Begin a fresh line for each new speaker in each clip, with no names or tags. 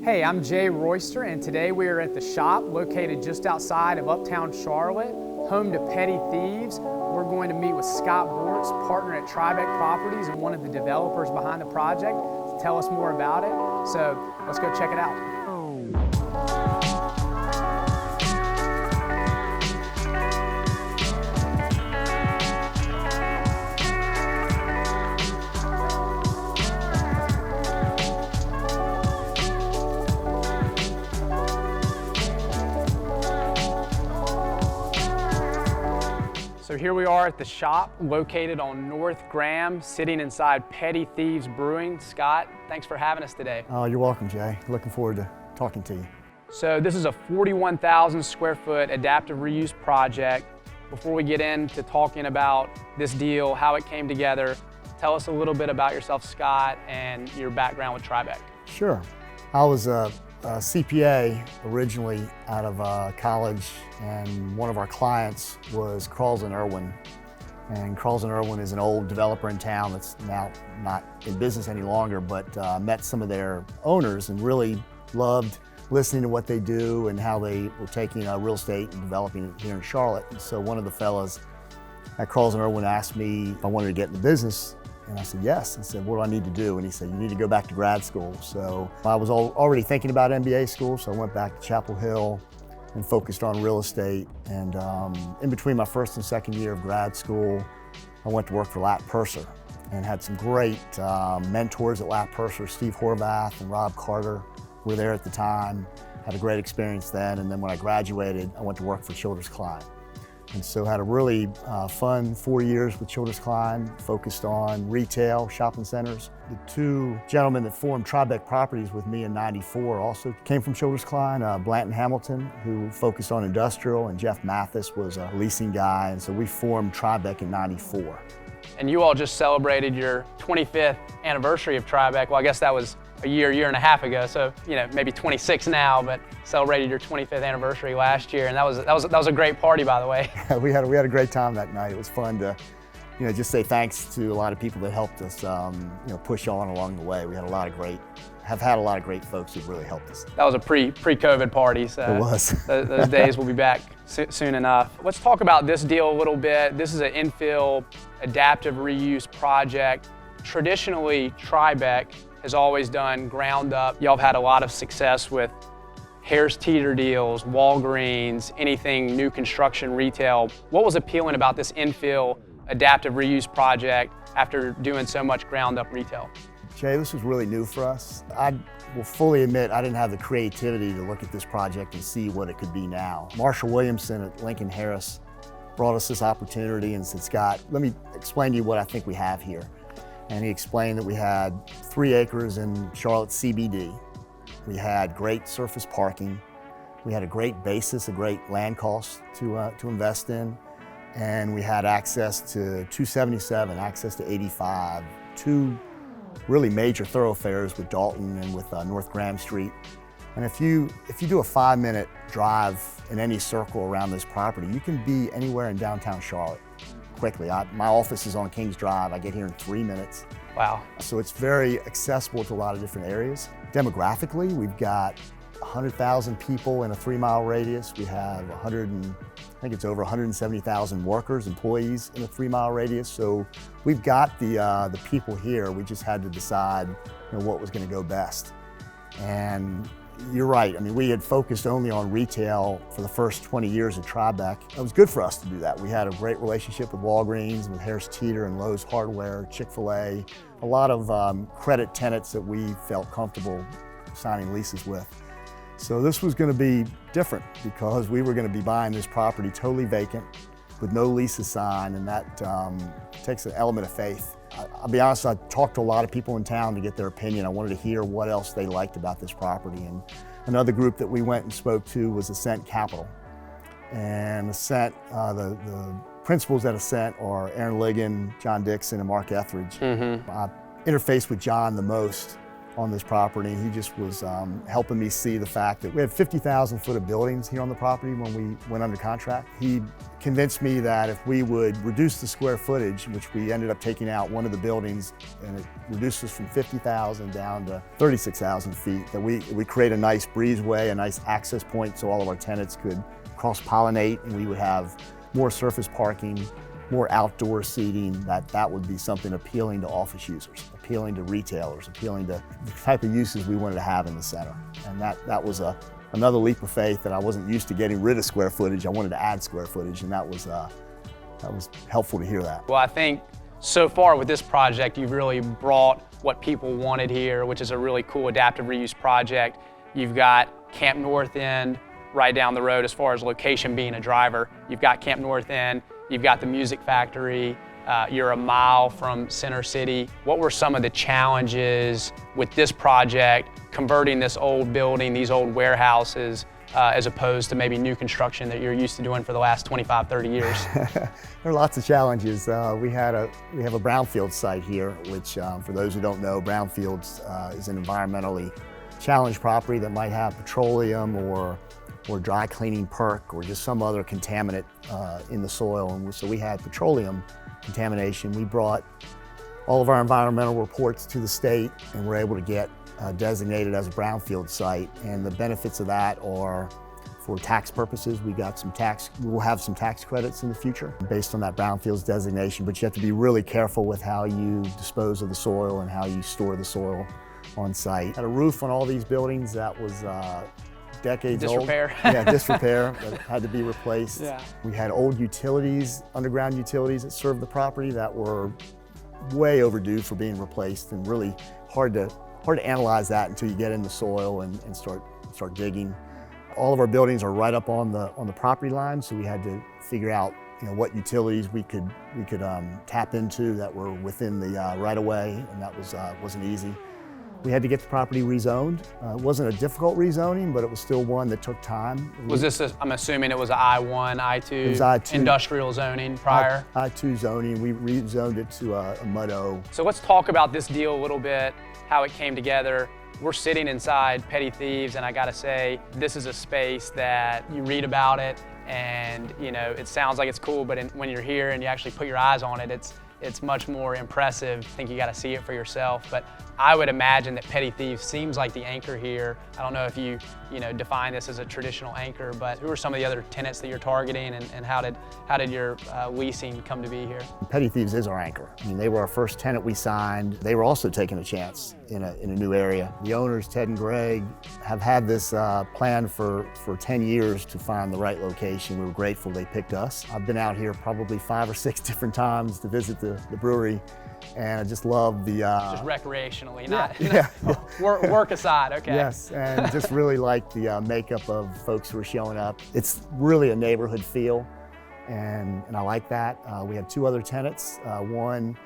Hey, I'm Jay Royster, and today we are at the shop located just outside of Uptown Charlotte, home to Petty Thieves. We're going to meet with Scott Bortz, partner at Tribek Properties and one of the developers behind the project, to tell us more about it. So let's go check it out. So here we are at the shop located on North Graham, sitting inside Petty Thieves Brewing. Scott, thanks for having us today.
Oh, you're welcome, Jay. Looking forward to talking to you.
So this is a 41,000 square foot adaptive reuse project. Before we get into talking about this deal, how it came together, tell us a little bit about yourself, Scott, and your background with Tribek.
Sure. I was a CPA originally out of college, and one of our clients was Kralls & Irwin. And Kralls & Irwin is an old developer in town that's now not in business any longer, but met some of their owners and really loved listening to what they do and how they were taking real estate and developing it here in Charlotte. And so one of the fellas at Kralls & Irwin asked me if I wanted to get in the business. And I said, yes. I said, what do I need to do? And he said, you need to go back to grad school. So I was already thinking about MBA school, so I went back to Chapel Hill and focused on real estate. And in between my first and second year of grad school, I went to work for Lat Purser and had some great mentors at Lat Purser. Steve Horvath and Rob Carter were there at the time. Had a great experience then. And then when I graduated, I went to work for Childers Klein. And so had a really fun 4 years with Childers Klein, focused on retail, shopping centers. The two gentlemen that formed Tribek Properties with me in '94 also came from Childers Klein, Blanton Hamilton, who focused on industrial, and Jeff Mathis was a leasing guy. And so we formed Tribek in '94.
And you all just celebrated your 25th anniversary of Tribek. Well, I guess that was a year and a half ago, so maybe 26 now, but celebrated your 25th anniversary last year, and that was a great party, by the way.
we had a great time that night. It was fun to just say thanks to a lot of people that helped us push on along the way. We had have had a lot of great folks who've really helped us.
That was a pre-COVID party, so
it was.
those days will be back soon enough. Let's talk about this deal a little bit. This is an infill adaptive reuse project. Traditionally, Tribek has always done ground up. Y'all have had a lot of success with Harris Teeter deals, Walgreens, anything new construction, retail. What was appealing about this infill adaptive reuse project after doing so much ground up retail?
Jay, this was really new for us. I will fully admit I didn't have the creativity to look at this project and see what it could be now. Marshall Williamson at Lincoln Harris brought us this opportunity and said, Scott, let me explain to you what I think we have here. And he explained that we had 3 acres in Charlotte CBD. We had great surface parking. We had a great basis, a great land cost to invest in. And we had access to 277, access to 85, 2 really major thoroughfares with Dalton and with North Graham Street. And if you do a 5-minute drive in any circle around this property, you can be anywhere in downtown Charlotte quickly. My office is on Kings Drive. I get here in 3 minutes.
Wow.
So it's very accessible to a lot of different areas. Demographically, we've got 100,000 people in a 3-mile radius. We have I think it's over 170,000 workers, employees in a 3-mile radius. So we've got the people here. We just had to decide what was going to go best. And you're right. I mean, we had focused only on retail for the first 20 years at Tribek. It was good for us to do that. We had a great relationship with Walgreens, with Harris Teeter and Lowe's Hardware, Chick-fil-A, a lot of credit tenants that we felt comfortable signing leases with. So this was going to be different because we were going to be buying this property totally vacant with no leases signed, and that takes an element of faith. I'll be honest, I talked to a lot of people in town to get their opinion. I wanted to hear what else they liked about this property. And another group that we went and spoke to was Ascent Capital. And Ascent, the principals at Ascent are Aaron Ligon, John Dixon, and Mark Etheridge. I interfaced with John the most on this property. He just was helping me see the fact that we had 50,000 foot of buildings here on the property when we went under contract. He convinced me that if we would reduce the square footage, which we ended up taking out one of the buildings, and it reduced us from 50,000 down to 36,000 feet, that we create a nice breezeway, a nice access point so all of our tenants could cross-pollinate, and we would have more surface parking, more outdoor seating, that would be something appealing to office users, appealing to retailers, appealing to the type of uses we wanted to have in the center. And that was another leap of faith, that I wasn't used to getting rid of square footage. I wanted to add square footage, and that was helpful to hear that.
Well, I think so far with this project, you've really brought what people wanted here, which is a really cool adaptive reuse project. You've got Camp North End right down the road as far as location being a driver. You've got Camp North End, you've got the Music Factory, you're a mile from Center City. What were some of the challenges with this project, converting this old building, these old warehouses, as opposed to maybe new construction that you're used to doing for the last 25, 30 years?
There are lots of challenges. We have a brownfield site here, which for those who don't know, brownfields is an environmentally challenged property that might have petroleum or dry cleaning perk or just some other contaminant in the soil. And so we had petroleum contamination. We brought all of our environmental reports to the state and were able to get designated as a brownfield site. And the benefits of that are, for tax purposes, we will have some tax credits in the future based on that brownfields designation, but you have to be really careful with how you dispose of the soil and how you store the soil on site. Had a roof on all these buildings that was decades
Disrepair.
old. Yeah, disrepair that had to be replaced.
Yeah.
We had old utilities, underground utilities that served the property that were way overdue for being replaced, and really hard to analyze that until you get in the soil and start digging. All of our buildings are right up on the property line, so we had to figure out what utilities we could tap into that were within the right of way, and that wasn't easy. We had to get the property rezoned. It wasn't a difficult rezoning, but it was still one that took time.
Was this, I'm assuming it was I-1, I-2,
it was I-2
industrial zoning prior?
I-2 zoning. We rezoned it to a Mud-O.
So let's talk about this deal a little bit, how it came together. We're sitting inside Petty Thieves, and I gotta say, this is a space that you read about it, and it sounds like it's cool, but when you're here and you actually put your eyes on it, it's much more impressive. I think you gotta see it for yourself. But I would imagine that Petty Thieves seems like the anchor here. I don't know if you define this as a traditional anchor, but who are some of the other tenants that you're targeting, and how did your leasing come to be here?
Petty Thieves is our anchor. I mean, they were our first tenant we signed. They were also taking a chance in a new area. The owners, Ted and Greg, have had this plan for 10 years to find the right location. We were grateful they picked us. I've been out here probably 5 or 6 different times to visit the brewery, and I just love the...
just recreationally, not work aside, okay.
Yes, and just really like the makeup of folks who are showing up. It's really a neighborhood feel, and I like that. We have 2 other tenants, one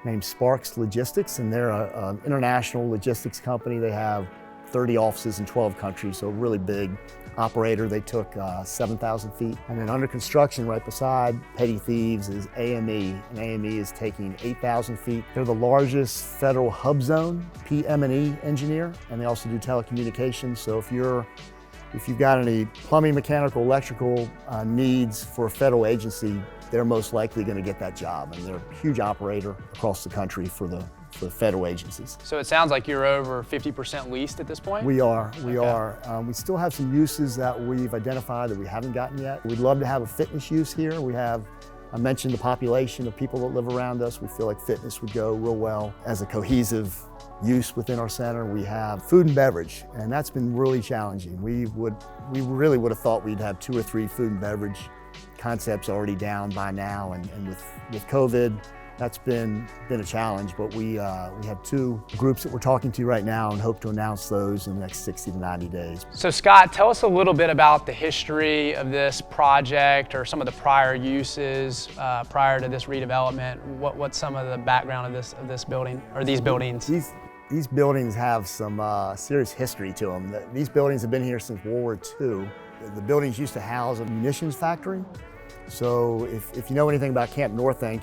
named Sparks Logistics, and they're an international logistics company. They have 30 offices in 12 countries, so a really big operator. They took 7,000 feet. And then under construction right beside Petty Thieves is AME, and AME is taking 8,000 feet. They're the largest federal hub zone PM&E engineer, and they also do telecommunications. So if you've got any plumbing, mechanical, electrical needs for a federal agency, they're most likely going to get that job, and they're a huge operator across the country for the federal agencies.
So it sounds like you're over 50% leased at this point?
We are. We still have some uses that we've identified that we haven't gotten yet. We'd love to have a fitness use here. I mentioned the population of people that live around us. We feel like fitness would go real well as a cohesive use within our center. We have food and beverage, and that's been really challenging. We really would have thought we'd have 2 or 3 food and beverage concepts already down by now, and with COVID, that's been a challenge, but we have 2 groups that we're talking to right now and hope to announce those in the next 60 to 90 days.
So Scott, tell us a little bit about the history of this project, or some of the prior uses prior to this redevelopment. What's some of the background of this building, or these buildings?
These buildings have some serious history to them. These buildings have been here since World War II. The buildings used to house a munitions factory, So if you know anything about Camp North End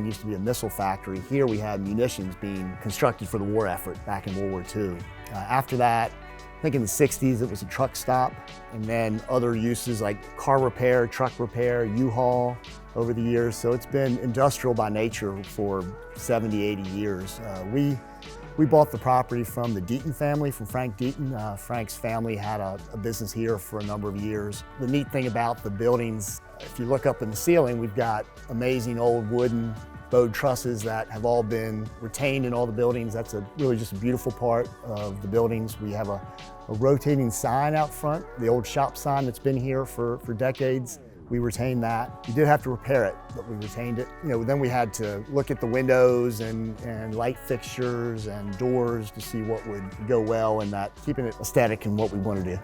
used to be a missile factory. Here we had munitions being constructed for the war effort back in World War II. After that, I think in the 60s it was a truck stop, and then other uses like car repair, truck repair, U-Haul over the years. So it's been industrial by nature for 70, 80 years. We bought the property from the Deaton family, from Frank Deaton. Frank's family had a business here for a number of years. The neat thing about the buildings, if you look up in the ceiling, we've got amazing old wooden bowed trusses that have all been retained in all the buildings. That's really just a beautiful part of the buildings. We have a rotating sign out front, the old shop sign that's been here for decades. We retained that. We did have to repair it, but we retained it. Then we had to look at the windows and light fixtures and doors to see what would go well and that, keeping it aesthetic and what we wanted to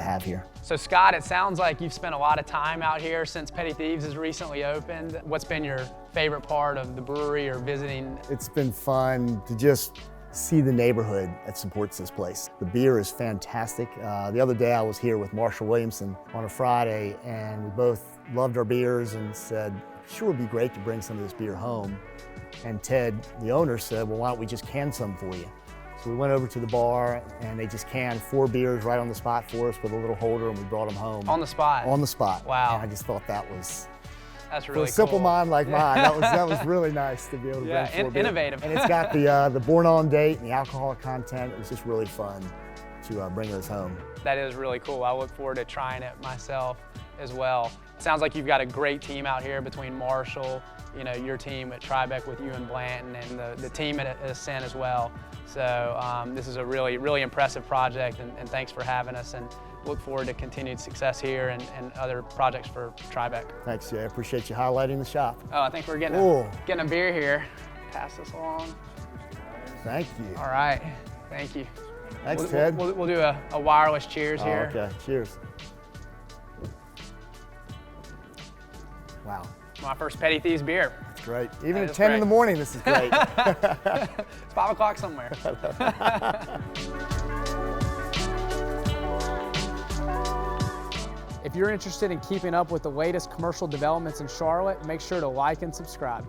have here.
So Scott, it sounds like you've spent a lot of time out here since Petty Thieves has recently opened. What's been your favorite part of the brewery or visiting?
It's been fun to just see the neighborhood that supports this place. The beer is fantastic. The other day I was here with Marshall Williamson on a Friday, and we both loved our beers and said, sure would be great to bring some of this beer home. And Ted, the owner, said, well, why don't we just can some for you? So we went over to the bar and they just canned 4 beers right on the spot for us with a little holder, and we brought them home.
On the spot?
On the spot.
Wow.
And I just thought that was,
that's really
for a simple
cool.
mind like mine, that was really nice to be able to bring 4 beers.
Innovative.
And it's got the born on date and the alcoholic content. It was just really fun to bring those home.
That is really cool. I look forward to trying it myself as well. It sounds like you've got a great team out here between Marshall, your team at Tribek with you and Blanton, and the team at Ascent as well. So this is a really, really impressive project, and thanks for having us, and look forward to continued success here and other projects for Tribek.
Thanks, Jay. I appreciate you highlighting the shop.
Oh, I think we're getting a beer here. Pass this along.
Thank you.
All right, thank you.
Thanks, Ted.
We'll do a wireless cheers here.
Okay, cheers. Wow.
My first Petty Thieves beer.
That's great. Even at 10 in the morning, this is great.
It's 5 o'clock somewhere. If you're interested in keeping up with the latest commercial developments in Charlotte, make sure to like and subscribe.